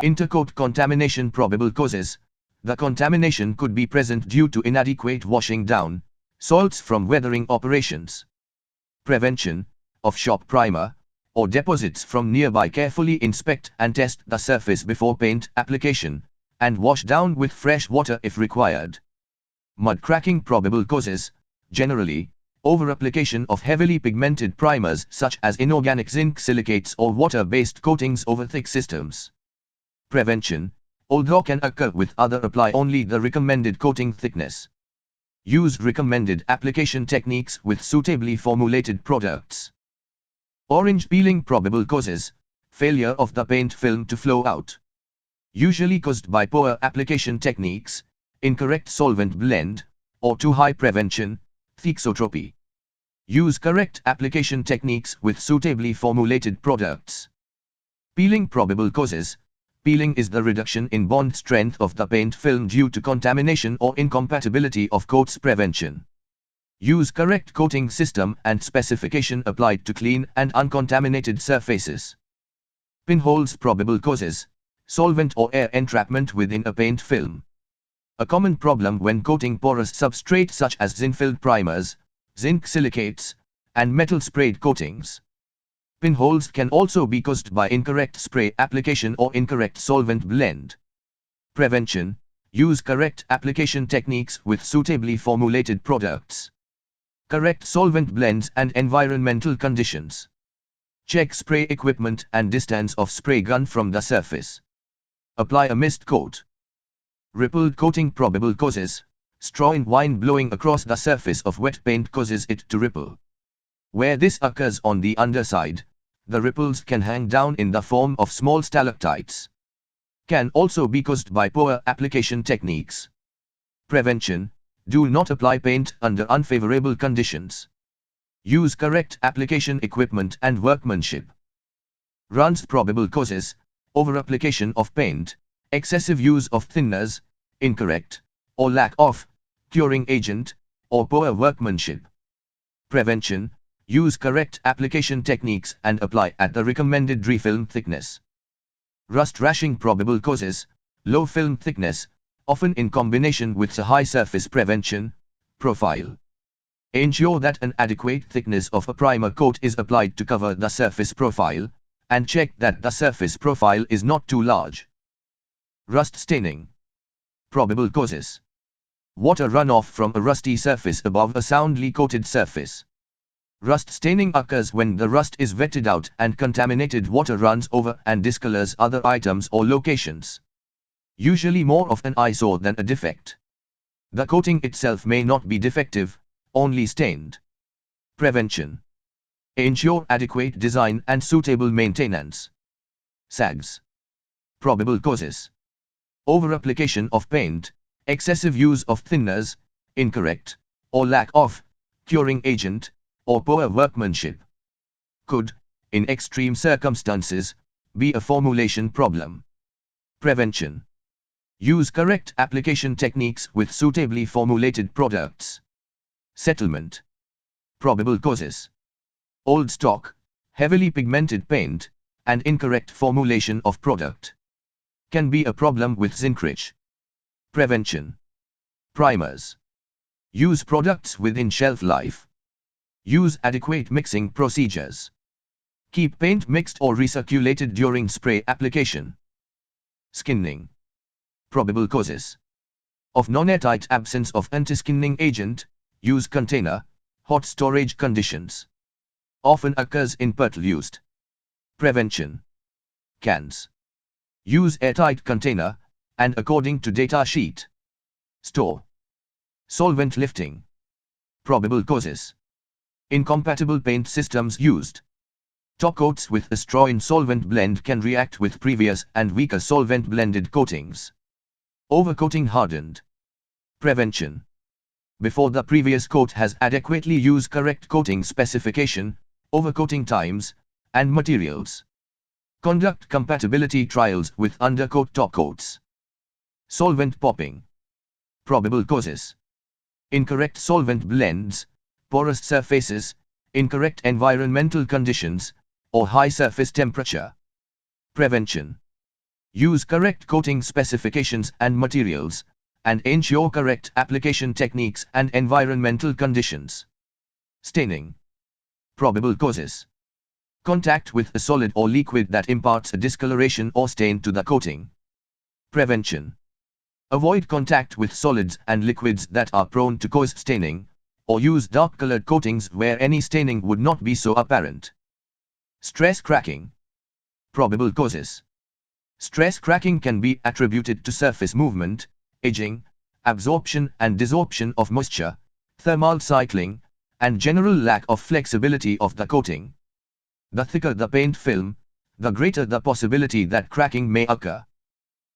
Intercoat contamination. Probable causes. The contamination could be present due to inadequate washing down, salts from weathering operations, prevention of shop primer, or deposits from nearby. Carefully inspect and test the surface before paint application, and wash down with fresh water if required. Mud cracking. Probable causes. Generally, over-application of heavily pigmented primers such as inorganic zinc silicates or water-based coatings over thick systems. Prevention, although can occur with other, apply only the recommended coating thickness. Use recommended application techniques with suitably formulated products. Orange peeling. Probable causes. Failure of the paint film to flow out. Usually caused by poor application techniques, incorrect solvent blend, or too high prevention, thixotropy. Use correct application techniques with suitably formulated products. Peeling. Probable causes. Peeling is the reduction in bond strength of the paint film due to contamination or incompatibility of coats. Prevention. Use correct coating system and specification applied to clean and uncontaminated surfaces. Pinholes. Probable causes. Solvent or air entrapment within a paint film. A common problem when coating porous substrate such as zinc-filled primers, zinc silicates, and metal sprayed coatings. Pinholes can also be caused by incorrect spray application or incorrect solvent blend. Prevention. Use correct application techniques with suitably formulated products. Correct solvent blends and environmental conditions. Check spray equipment and distance of spray gun from the surface. Apply a mist coat. Rippled coating. Probable causes. Straw in wine blowing across the surface of wet paint causes it to ripple. Where this occurs on the underside, the ripples can hang down in the form of small stalactites. Can also be caused by poor application techniques. Prevention. Do not apply paint under unfavorable conditions. Use correct application equipment and workmanship. Runs. Probable causes. Over-application of paint, excessive use of thinners, incorrect, or lack of, curing agent, or poor workmanship. Prevention. Use correct application techniques and apply at the recommended refilm thickness. Rust rashing. Probable causes. Low film thickness, often in combination with a high surface prevention profile. Ensure that an adequate thickness of a primer coat is applied to cover the surface profile, and check that the surface profile is not too large. Rust staining. Probable causes. Water runoff from a rusty surface above a soundly coated surface. Rust staining occurs when the rust is wetted out and contaminated water runs over and discolors other items or locations. Usually more of an eyesore than a defect. The coating itself may not be defective, only stained. Prevention. Ensure adequate design and suitable maintenance. Sags. Probable causes. Over-application of paint, excessive use of thinners, incorrect, or lack of, curing agent, or poor workmanship. Could, in extreme circumstances, be a formulation problem. Prevention. Use correct application techniques with suitably formulated products. Settlement. Probable causes. Old stock, heavily pigmented paint, and incorrect formulation of product. Can be a problem with zinc-rich. Prevention. Primers. Use products within shelf life. Use adequate mixing procedures. Keep paint mixed or recirculated during spray application. Skinning. Probable causes. Of non-airtight absence of anti-skinning agent, use container, hot storage conditions. Often occurs in petrol used. Prevention. Cans. Use airtight container, and according to data sheet. Store. Solvent lifting. Probable causes. Incompatible paint systems used. Top coats with a straw-in solvent blend can react with previous and weaker solvent blended coatings. Overcoating hardened. Prevention. Before the previous coat has adequately used correct coating specification, overcoating times, and materials. Conduct compatibility trials with undercoat top coats. Solvent popping. Probable causes. Incorrect solvent blends, porous surfaces, incorrect environmental conditions, or high surface temperature. Prevention. Use correct coating specifications and materials, and ensure correct application techniques and environmental conditions. Staining. Probable causes. Contact with a solid or liquid that imparts a discoloration or stain to the coating. Prevention. Avoid contact with solids and liquids that are prone to cause staining, or use dark-colored coatings where any staining would not be so apparent. Stress cracking. Probable causes. Stress cracking can be attributed to surface movement, aging, absorption and desorption of moisture, thermal cycling, and general lack of flexibility of the coating. The thicker the paint film, the greater the possibility that cracking may occur.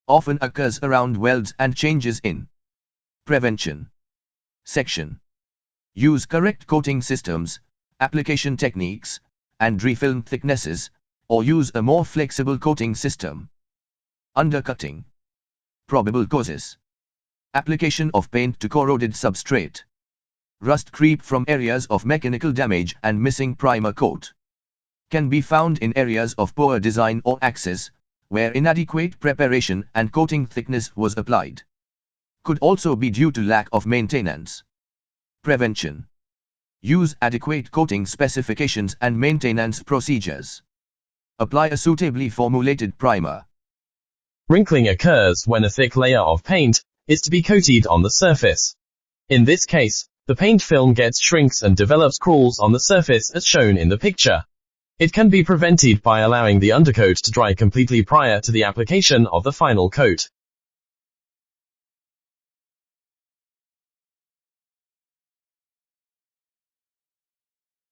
Often occurs around welds and changes in. Prevention. Section. Use correct coating systems, application techniques, and refilm thicknesses, or use a more flexible coating system. Undercutting. Probable causes. Application of paint to corroded substrate. Rust creep from areas of mechanical damage and missing primer coat. Can be found in areas of poor design or access, where inadequate preparation and coating thickness was applied. Could also be due to lack of maintenance. Prevention. Use adequate coating specifications and maintenance procedures. Apply a suitably formulated primer. Wrinkling occurs when a thick layer of paint is to be coated on the surface. In this case, the paint film shrinks and develops crawls on the surface as shown in the picture. It can be prevented by allowing the undercoat to dry completely prior to the application of the final coat.